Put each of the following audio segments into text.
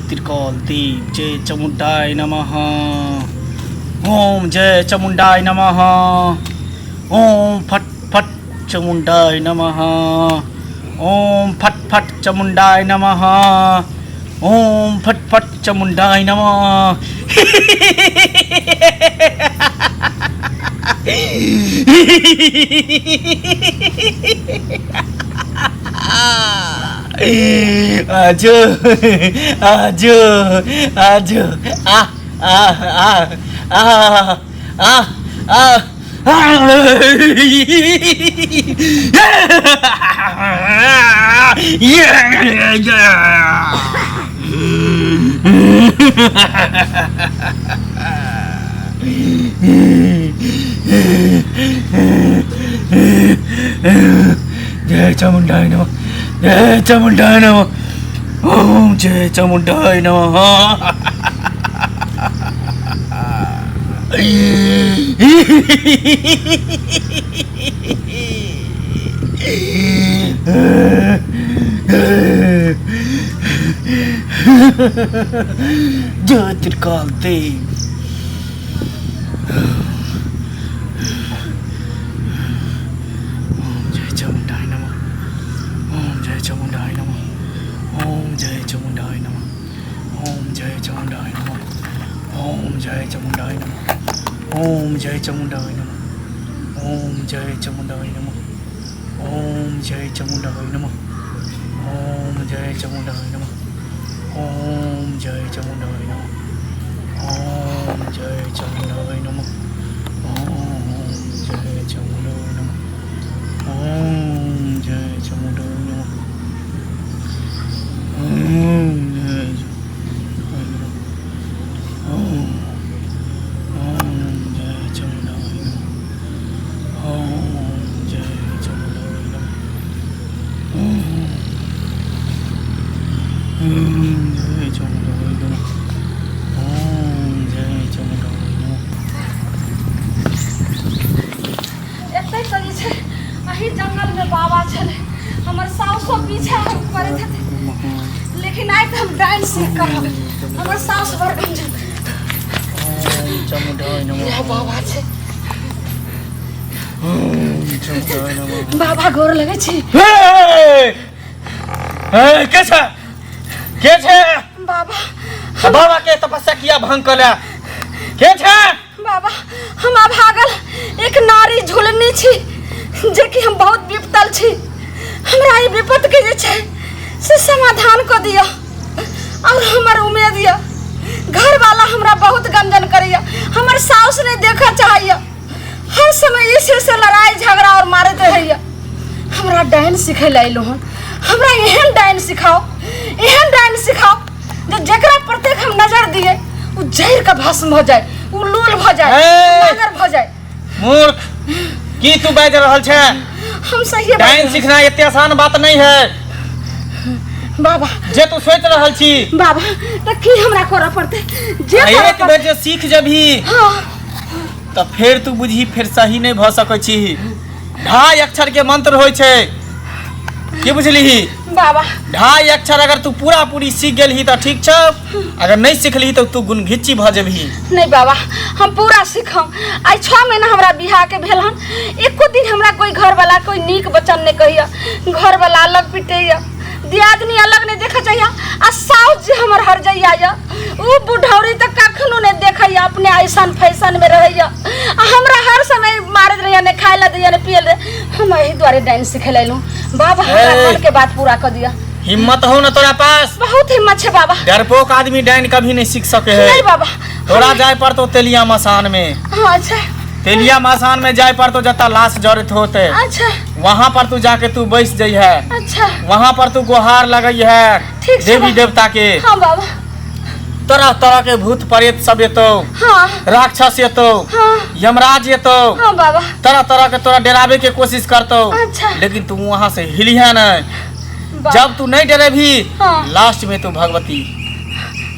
त्रिकाल देव जय चामुंडाय नमः। ओम जय चामुंडाय नमः। ओम फट फट चामुंडाय नमः। ओम फट फट चामुंडाय नमः। ओम फट फट चामुंडाय नमः। आजो आजो आजो आ आ आ आ आ जय चामुंडाय नमः। जय चामुंडाय नमः। ओम जय चामुंडाय नमः। जय त्रिकाल देव। चामुंडाय नमः। ओम जय चामुंडाय नमः। ओम जय चामुंडाय नमः। ओम जय चामुंडाय नमः। ओम जय चामुंडाय नमः। ओम जय चामुंडाय नमः। ओम जय चामुंडाय नमः। ओम जय चामुंडाय नमः। ओम जय चामुंडाय नमः। ओम जय चामुंडाय नमः। ओम जय चामुंडाय नमः। ओम जय चामुंडाय नमः। जंगल में बाबा चले हमर सासो पीछे पड़े थे, लेकिन आए हम डांस सीख कर हमर सास भर बाबा छे। बाबा गोर लगे छी। के छे बाबा बाबा के तपस्या किया भंग कला के छे। बाबा हम भागल एक नारी झुलनी छी जे कि हम बहुत विपतल छी। हमरा ई विपत के जे छे से समाधान कर दिया और हमर उम्मीद दिया। घर वाला हमरा बहुत गंजन करिया, हमर सास ने देखा चाहिए हर समय इसे से लड़ाई झगड़ा और मारते रहिया। हमरा डांस सिखे लाइलो हन, हमरा एहन डांस सिखाओ जो जेकरा प्रत्येक हम नजर दिए उ जहर का भस्म हो जाए, उ लूल हो जाए, मगर हो जाए। मूर्ख की तू बाज रहल छे? हम सही डांस सीखना इतने आसान बात नहीं है बाबा। जे तू सोच रहल छी बाबा त की हमरा करऽ पड़ते? जे एक बेर जे सीख जभी हां त फिर तू बुझी फिर सही नहीं भ सकै छी। ढाई अक्षर के मंत्र होय छे, की बुझलिही बाबा? ढाई अक्षर अगर तू पूरा पूरी सीख गेलही त ठीक छ, अगर नहीं सीखलही तो तू गुनघिच्ची भ जेबही। नहीं बाबा हम पूरा सीखम। आई 6 महीना हमरा बियाह के भेल हन, एको दिन हमरा कोई घर वाला कोई नीक वचन नहीं कहिया। घर वाला अलग पिटैया, दियादनी अलग नहीं देखा चाहिए। आ साउस जी हमर हर जइया या उ बुढ़ौरी तक कखनो नहीं देखैया, अपने ऐसन फैशन में रहैया। हमरा हर समय मारत रहिया, ने खाए ला दिया ने पिए ला। हम एही द्वारे डांस सिखे लैलू। बाबा हमरा मन के बात पूरा कर दिया। हिम्मत हो ना तोरा पास? बहुत हिम्मत है बाबा। डरपोक आदमी डांस कभी नहीं सीख सके है। नहीं बाबा तोरा जाए पर तो तेलिया मसान में। हाँ अच्छा तेलिया मसान में जाए पर तो जता लाश जड़त होते, अच्छा वहाँ पर तू जाके तू बैठ जाइ है। अच्छा वहाँ पर तू गुहार लगई है देवी देवता के। हाँ बाबा तरह तरह के भूत प्रेत सब येतो, हाँ राक्षस येतो, हाँ यमराज येतो, हाँ बाबा तरह तरह के तोरा डरावे के कोशिश करतो। अच्छा लेकिन तू वहाँ से हिली है न। जब तू नहीं डरे भी हाँ। लास्ट में तू भगवती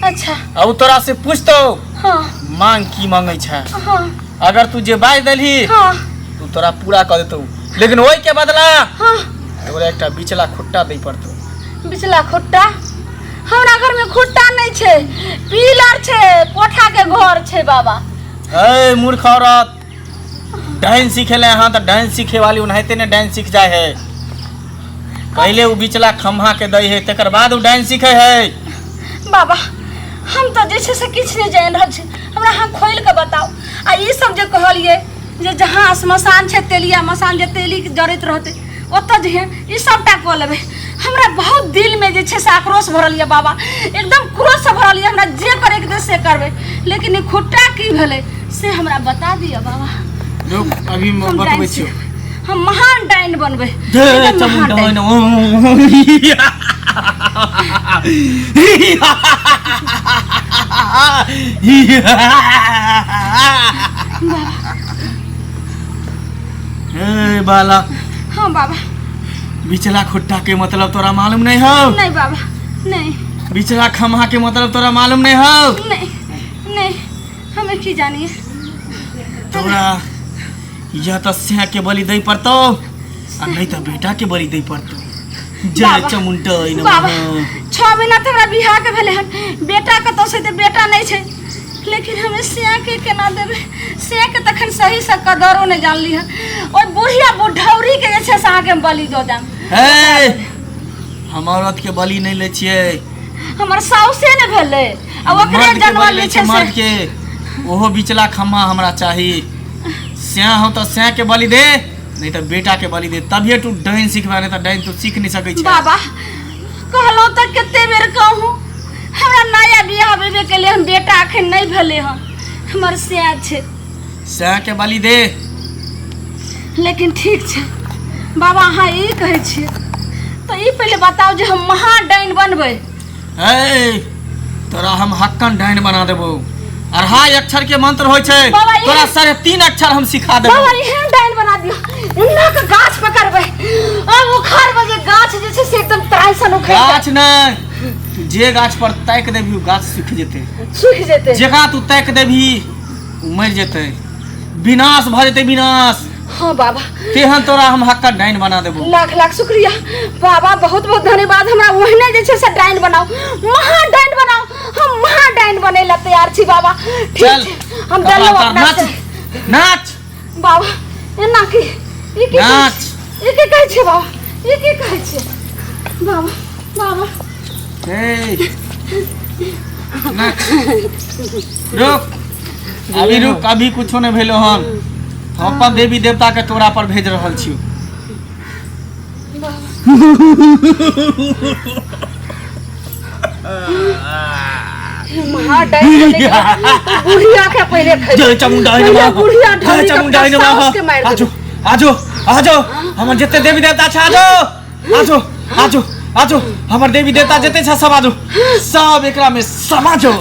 अच्छा अब तोरा से पूछतो हाँ मांग की मांगे छे। हाँ अगर तू जे बाज देलही हाँ तू तोरा पूरा कर देतो, लेकिन ओई के बदला हाँ तोरा एकटा बिचला खुट्टा दे पड़तो। बिचला खुट्टा? हमरा घर में खुट्टा नहीं है बाबा। ए मूर्ख औरत, डांस सीखेले हाँ तो डांस सीखे वाली उन्हें ने डांस सीख जाए है। पहले वो बिचला खम्हा के दई है तकर बाद वो डांस सीखे है। बाबा हम तो जैसे से किछ नहीं जान रहा छे, हमरा हाँ खोल के बताओ। आ ये सब जो कहलिए जे जहाँ श्मशान छे तेलिया मसान जे तेली जड़त रहते ओत जे है ये सबटा कह लेबे। हमरा बहुत दिल में जे छे से आक्रोश भरल है बाबा, एकदम क्रोध से भरल है। हमरा जे करे के दे से करबे, लेकिन ई खुट्टा की भेले से हमरा बता दिया बाबा। रुक अभी मैं बतबै छी। हम महान डाइन बनबे। बाला हाँ बाबा। बिचला खुट्टा के मतलब तोरा मालूम नहीं हो? नहीं बाबा नहीं। बिचला खम्हा के मतलब तोरा मालूम नहीं हो? नहीं नहीं हमें की जानिए तोरा या तो सिंह के बलि दे पड़तो और नहीं तो बेटा के बलि दे पड़तो। जय चमुंडा बाबा 6 महीना तो हमरा बियाह के भेले हन, बेटा के तो से बेटा नहीं छे, लेकिन हमें सिया के केना देबे? सिया के तखन सही से कदरो नहीं जानली है। और बुढ़िया बुढ़ौरी के जे छे से आके बलि दो जान। ए हम औरत के बलि नहीं ले छिए, हमर साउसे ने भेले आ ओकरे जनवा ले छे मर्द के। ओहो बिचला खम्हा हमरा चाहिए। सिया हो तो सिया के बलि दे, नहीं तो बेटा के बलि दे, तभी तू डाइन सीखबा, नहीं तो डाइन तू सीख नहीं सकै छै। बाबा कहलो त कते बेर कहूं हमरा नया बियाह भेबे के लिए हम बेटा अखन नहीं भेले हन, हमर सिया छे। सिया के बलि दे। लेकिन ठीक छे बाबा, अहाँ ई कहै छियै तो ई पहले बताओ जे हम महान डाइन बनबै। ए तोरा हम हक्कन डाइन बना देबो। अढ़ाई अक्षर के मंत्र होय छै, तोरा 3.5 अक्षर हम सिखा देबो। बाबा एहन डाइन बना दियो, उन्ना के गाछ पकड़बै और उखाड़ बजे गाछ जे छै से एकदम तराई सन उखड़ गाछ नहीं, जे गाछ पर ताक देबी उ गाछ सूख जेते। सूख जेते। जेकरा तू ताक देबी उ मर जेते, विनाश भ जेते विनाश। हाँ बाबा तेहन तोरा हम हक्कन डाइन बना देबो। लाख लाख शुक्रिया बाबा, बहुत बहुत धन्यवाद। हमरा ओहने जे छै से डाइन बनाओ, महान डाइन बनाओ। हम महान डाइन बने ला तैयार छी बाबा। चल हम चलो अपना नाच से। नाच बाबा एना की ई की नाच। ई की कहै छै बाबा? ई की कहै छै बाबा? बाबा ए नाच। रुक अभी रुक, अभी कुछो नहीं भेलो हन। हम अपन देवी देवता के तोरा पर भेज रहल छी। महान डाइन बने बुढ़िया के पहले खै। जय चमुंडा नमः, बुढ़िया जय चमुंडा नमः। आजो आजो आजो हमर जते देवी देवता छ, आजो आजो आजो आजो हमर देवी देवता जते छ सब आजो, सब एकरा में समाजो।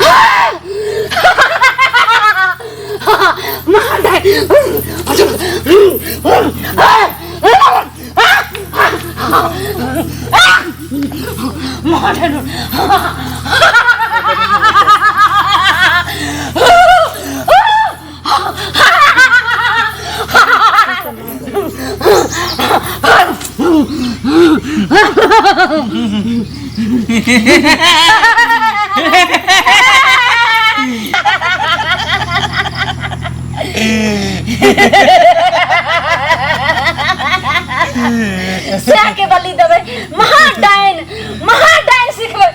महान डाइन आजो। महान डाइन सिया के बलि देबै, महान डाइन सिखबै।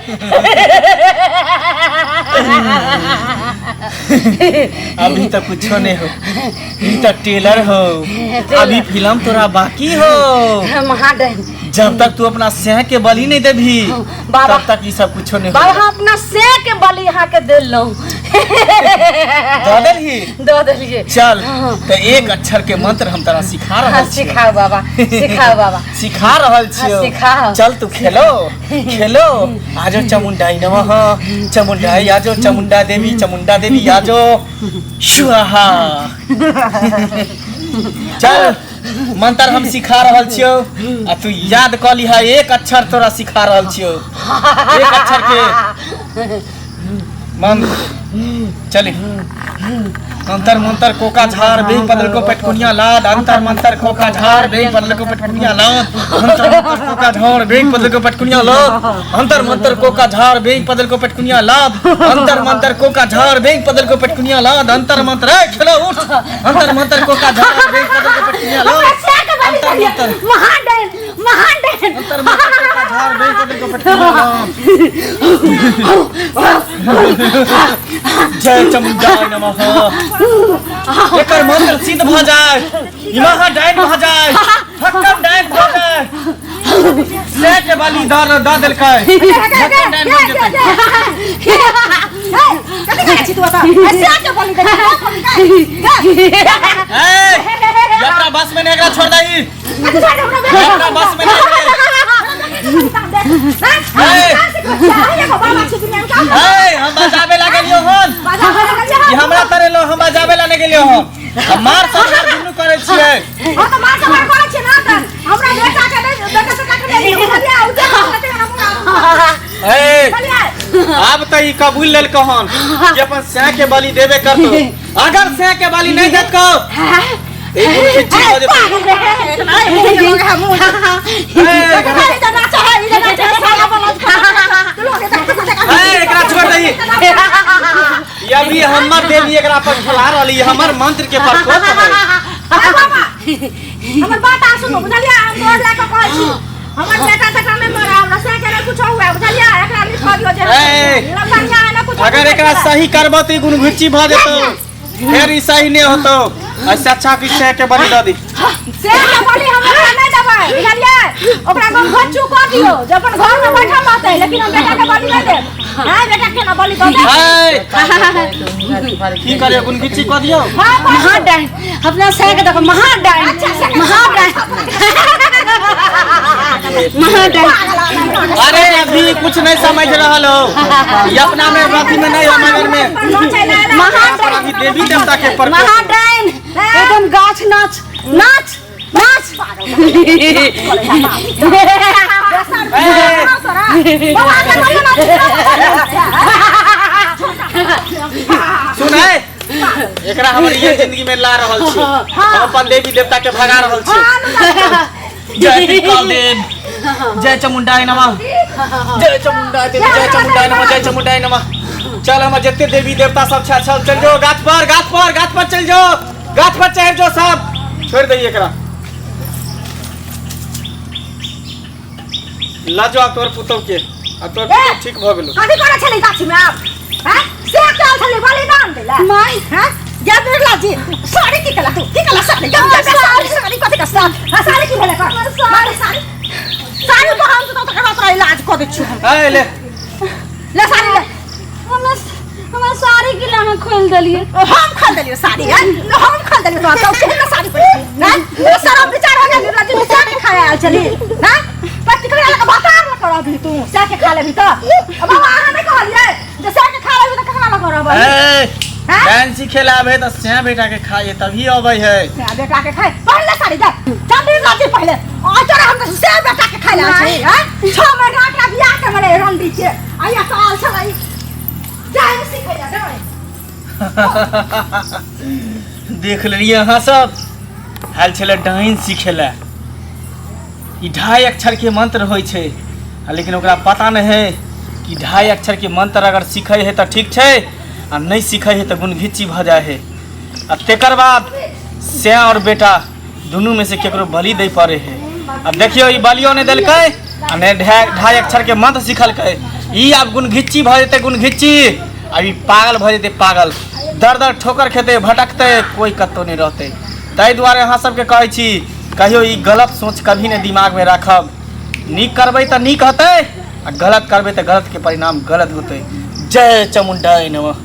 अभी तो कुछो नहीं हो, ई तो टेलर हो, अभी फिल्म तोरा बाकी हो। महान डाइन जब तक तू अपना सिंह के बलि नहीं देबी बाबा, तब तक ये सब कुछो नहीं बाबा हो। हम अपना सिया के बलि यहाँ के दिलौ दो देलही? दो देलिए। चल तो एक अक्षर के मंत्र हम तोरा सिखा रहल छी। सिखाओ बाबा, सिखाओ बाबा। सिखा रहल छियो। सिखाओ। चल तू खेलो खेलो। आजो चमुंडाई नमः, चमुंडाई आजो, चमुंडा देवी आजो, स्वाहा। चल मंत्र हम सिखा रहल छियो, आ तू याद क लिहा। एक अक्षर तोरा सिखा रहल छियो, एक अक्षर के मंत्र। चली अंतर मंतर कोका झार बेग बदल को पेटकुनिया लाद अंतर मंतर कोका झार बेग बदल को पेटकुनिया लाद अंतर मंतर कोका झार बेग बदल को पेटकुनिया लाद अंतर मंतर कोका झार बेग बदल को पेटकुनिया लाद अंतर मंतर कोका झार बेग बदल को पेटकुनिया लाद अंतर मंतर चलो उठ अंतर मंतर कोका झार बेग बदल को पेटकुनिया लाद अंतर मंतर अंतर मंतर कोका झार बेग बदल को पेटकुनिया लाद जय चामुंडाय नमः एकर मंत्र सिद्ध भ जाय इमहा डाइन भ जाय फक्कम डाइन भ जाय सेट वाली दर द देलकै फक्कम डाइन भ जेतै कथि कहै छी तू आता सेट वाली दे एकरा बस में एकरा छोड़ दही एकरा बस में हम बजाबे लागलियो हन ई हमरा तरे लो हम बजाबे ला नै गेलियो हन मार सब दुनु करे छियै हम त मार सब करे छियै ना त हमरा बेटा से काके ले लिया अब तो ई कबूल लेल कहन कि अपन सै के बलि देबे करतो अगर सै के बलि नहीं देत को एक किच्ची हो जे एकरा छोड़ दही या भी हमर देवी एकरा पर खला रहली हमर मंत्र के प्रकोप है हमर बात आ सुनो बुझलिया हम तोड़ ला के कहै छी हमर बेटा तक में मरा हमरा से के कुछ हुआ बुझलिया एकरा लिख दियो जे लंबा ना कुछ अगर एकरा सही करबो त गुण घुच्ची भ जेतो फिर ई सही नहीं होतो अच्छा अच्छा कि से के बलि द दी से के बलि हमरा नहीं देबै बुझलिया ओकरा को घच्चू क दियो जे अपन घर में बैठल रहतै लेकिन हम बेटा के बलि नहीं देब हां बेटा के ना बलि द दे की करे गुण घुच्ची क दियो महाडाइन अपना से के देखो महाडाइन अरे अभी कुछ नहीं समझ रहल हो ये अपना में रथी में नहीं मगर में महाडाइन देवी देवता के पर महाडाइन एकदम गाछ नाच नाच नाच सुन है एकरा हमर ये जिंदगी में ला रहल छी हम अपन देवी देवता के भगा रहल छी जय त्रिकालदेव जय चामुंडाय नमः जय चामुंडाय देवी जय चामुंडाय नमः जय चामुंडाय नमः चल हम जितने देवी देवता सब चल चल जाओ गाछ पर चल जाओ गाछ पर चढ़ जाओ सब छोड़ दइए एकरा ला जो तोर पुतौ के आ तोर पुतौ ठीक भ गेलो कथि करे छली गाछी में आप हैं से काल छली बलिदान देला माय हैं या बिरला जी साड़ी की कला साड़ी साड़ी कथि का साड़ी की भेले कर साड़ी को हम तो तोरा इलाज क दे छु ए ले साड़ी ले हम साड़ी के लाना खोल दलिए हम खोल दलिए साड़ी है हम खोल दलिए तो केना साड़ी पड़ी ना सारा विचार हो गया रात में साड़ी खाया चली ना पति के लगा बता न कर अभी तू सा के खा लेबी तो अब हम आहा नहीं कहलिए जे सा के खा लेबी तो कखना न करब ए डांसी खेलाबे त से बेटा के खाए तभी आबै है से बेटा के खाए पहले साड़ी दे चांदी लाती पहले आचर हम तो से बेटा के खाए ला छै हैं 6 महीना के बियाह के मरे रंडी के आया साल छलाई देख लिये अहाँ सब हाल छले डाइन सिखेला ई 2.5 अक्षर के मंत्र होय छे लेकिन ओकरा पता नहीं है कि 2.5 अक्षर के मंत्र अगर सीखे है तो ठीक छे आ नहीं सीखे है तो गुणघिच्ची भ जाए है आ तेकर बाद से और बेटा दोनों में से केकरो बलि दे पड़े है अब देखियो ई बलियो ने देलकै आ ने 2.5 अक्षर के मंत्र सिखलकै ई अब गुणघिच्ची भ जेते गुणघिच्ची अभी पागल भ जेते पागल दर दर ठोकर खेते भटकते कोई कत्तो नहीं रहते ताहि दुआरे अहाँ सबके कहै छी कहियो ई गलत सोच कभी ने दिमाग में राखब नीक करबै त नीक होतै आ गलत करबै त गलत के परिणाम गलत होतै जय चामुंडाय नमः।